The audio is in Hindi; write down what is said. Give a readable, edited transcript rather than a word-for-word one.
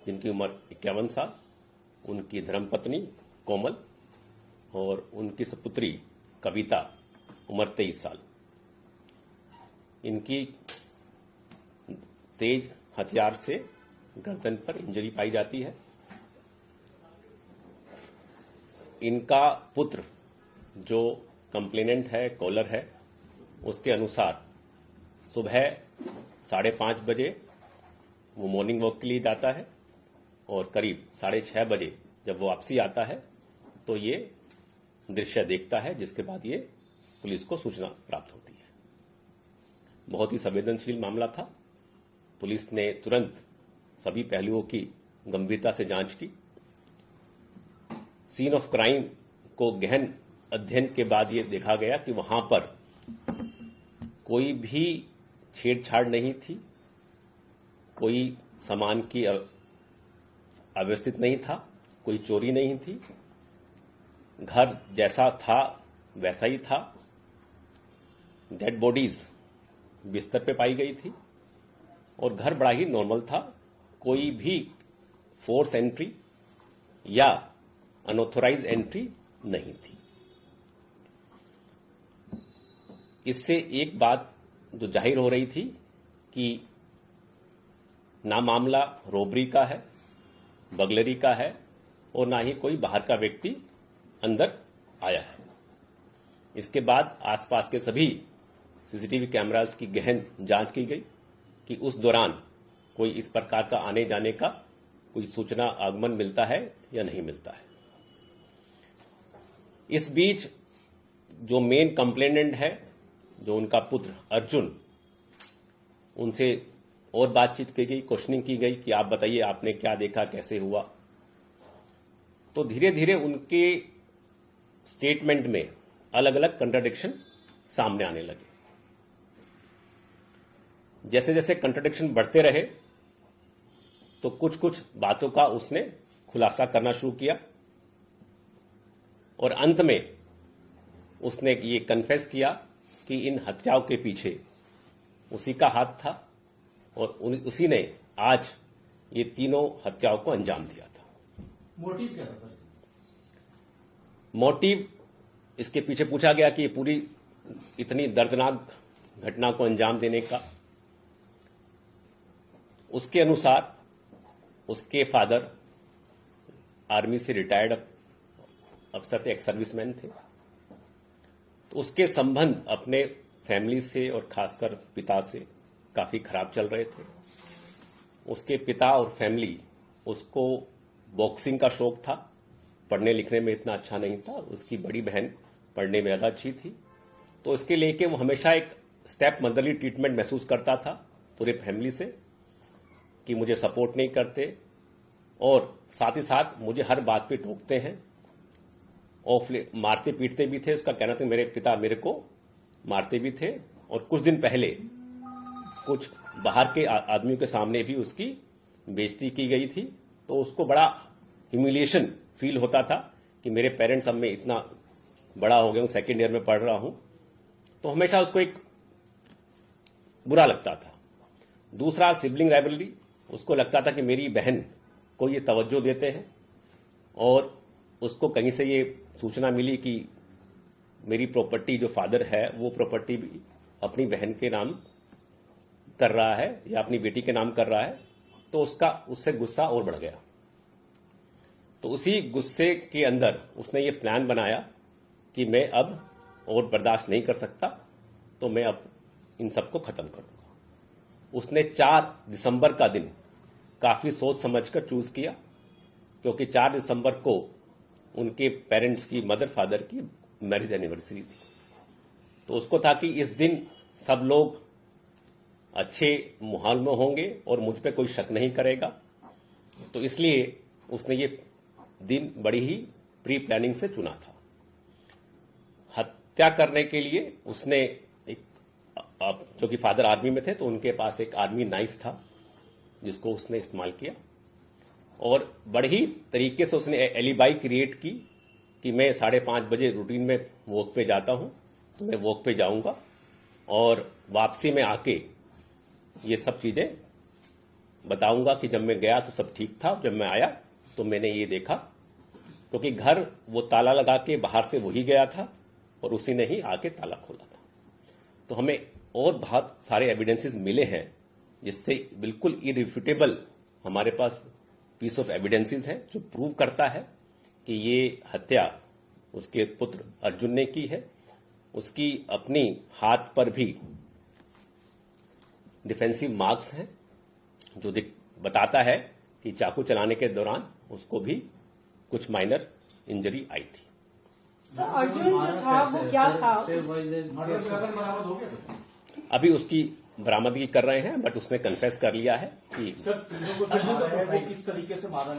जिनकी उम्र 51 साल, उनकी धर्मपत्नी कोमल और उनकी सपुत्री कविता, उम्र 23 साल। इनकी तेज हथियार से गर्दन पर इंजरी पाई जाती है। इनका पुत्र जो कंप्लेनेंट है, कॉलर है, उसके अनुसार सुबह 5:30 बजे वो मॉर्निंग वॉक के लिए जाता है और करीब 6:30 बजे जब वो वापसी आता है तो ये दृश्य देखता है, जिसके बाद ये पुलिस को सूचना प्राप्त होती है। बहुत ही संवेदनशील मामला था। पुलिस ने तुरंत सभी पहलुओं की गंभीरता से जांच की। सीन ऑफ क्राइम को गहन अध्ययन के बाद ये देखा गया कि वहां पर कोई भी छेड़छाड़ नहीं थी, कोई सामान की अव्यवस्थित नहीं था, कोई चोरी नहीं थी, घर जैसा था वैसा ही था। डेड बॉडीज बिस्तर पे पाई गई थी और घर बड़ा ही नॉर्मल था। कोई भी फोर्स एंट्री या अनऑथोराइज एंट्री नहीं थी। इससे एक बात जो जाहिर हो रही थी कि ना मामला रोबरी का है, बगलरी का है और ना ही कोई बाहर का व्यक्ति अंदर आया है। इसके बाद आसपास के सभी सीसीटीवी कैमरास की गहन जांच की गई कि उस दौरान कोई इस प्रकार का आने जाने का कोई सूचना आगमन मिलता है या नहीं मिलता है। इस बीच जो मेन कंप्लेनेंट है, जो उनका पुत्र अर्जुन, उनसे और बातचीत की गई, क्वेश्चनिंग की गई कि आप बताइए आपने क्या देखा, कैसे हुआ। तो धीरे धीरे उनके स्टेटमेंट में अलग अलग कंट्राडिक्शन सामने आने लगे। जैसे जैसे कंट्राडिक्शन बढ़ते रहे तो कुछ कुछ बातों का उसने खुलासा करना शुरू किया और अंत में उसने ये कन्फेस किया कि इन हत्याओं के पीछे उसी का हाथ था और उसी ने आज ये तीनों हत्याओं को अंजाम दिया था। मोटिव क्या था? मोटिव इसके पीछे पूछा गया कि पूरी इतनी दर्दनाक घटना को अंजाम देने का, उसके अनुसार उसके फादर आर्मी से रिटायर्ड अफसर थे, एक्स सर्विसमैन थे, तो उसके संबंध अपने फैमिली से और खासकर पिता से काफी खराब चल रहे थे। उसके पिता और फैमिली, उसको बॉक्सिंग का शौक था, पढ़ने लिखने में इतना अच्छा नहीं था, उसकी बड़ी बहन पढ़ने में ज्यादा अच्छी थी, तो इसके लेके वो हमेशा एक स्टेप मदरली ट्रीटमेंट महसूस करता था पूरे फैमिली से कि मुझे सपोर्ट नहीं करते और साथ ही साथ मुझे हर बात पे टोकते हैं और मारते पीटते भी थे। उसका कहना था मेरे पिता मेरे को मारते भी थे और कुछ दिन पहले कुछ बाहर के आदमियों के सामने भी उसकी बेइज्जती की गई थी, तो उसको बड़ा ह्यूमिलिएशन फील होता था कि मेरे पेरेंट्स अब मैं इतना बड़ा हो गया हूं, सेकेंड ईयर में पढ़ रहा हूं, तो हमेशा उसको एक बुरा लगता था। दूसरा सिबलिंग राइवलरी, उसको लगता था कि मेरी बहन को ये तवज्जो देते हैं और उसको कहीं से ये सूचना मिली कि मेरी प्रॉपर्टी जो फादर है वो प्रॉपर्टी भी अपनी बहन के नाम कर रहा है या अपनी बेटी के नाम कर रहा है, तो उससे गुस्सा और बढ़ गया। तो उसी गुस्से के अंदर उसने ये प्लान बनाया कि मैं अब और बर्दाश्त नहीं कर सकता, तो मैं अब इन सबको खत्म करूंगा। उसने 4 दिसंबर का दिन काफी सोच समझकर चूज किया, क्योंकि 4 दिसंबर को उनके पेरेंट्स की, मदर फादर की मैरिज एनिवर्सरी थी। तो उसको था कि इस दिन सब लोग अच्छे माहौल में होंगे और मुझ पे कोई शक नहीं करेगा, तो इसलिए उसने ये दिन बड़ी ही प्री प्लानिंग से चुना था। हत्या करने के लिए उसने जो कि फादर आर्मी में थे तो उनके पास एक आर्मी नाइफ था जिसको उसने इस्तेमाल किया और बड़े ही तरीके से उसने एलिबाई क्रिएट की कि मैं 5:30 बजे रूटीन में वॉक पे जाता हूं, तो मैं वॉक पे जाऊंगा और वापसी में आके ये सब चीजें बताऊंगा कि जब मैं गया तो सब ठीक था, जब मैं आया तो मैंने ये देखा, क्योंकि घर वो ताला लगा के बाहर से वही गया था और उसी ने ही आके ताला खोला था। तो हमें और बहुत सारे एविडेंसेस मिले हैं जिससे बिल्कुल इरिफ्यूटेबल हमारे पास पीस ऑफ एविडेंसेस है जो प्रूव करता है कि ये हत्या उसके पुत्र अर्जुन ने की है। उसकी अपनी हाथ पर भी डिफेंसिव मार्क्स हैं जो बताता है कि चाकू चलाने के दौरान उसको भी कुछ माइनर इंजरी आई थी। सर अर्जुन जो था वो क्या था? अभी उसकी बरामदगी कर रहे हैं, बट उसने कन्फेस कर लिया है कि सर, वो किस तरीके से मारा?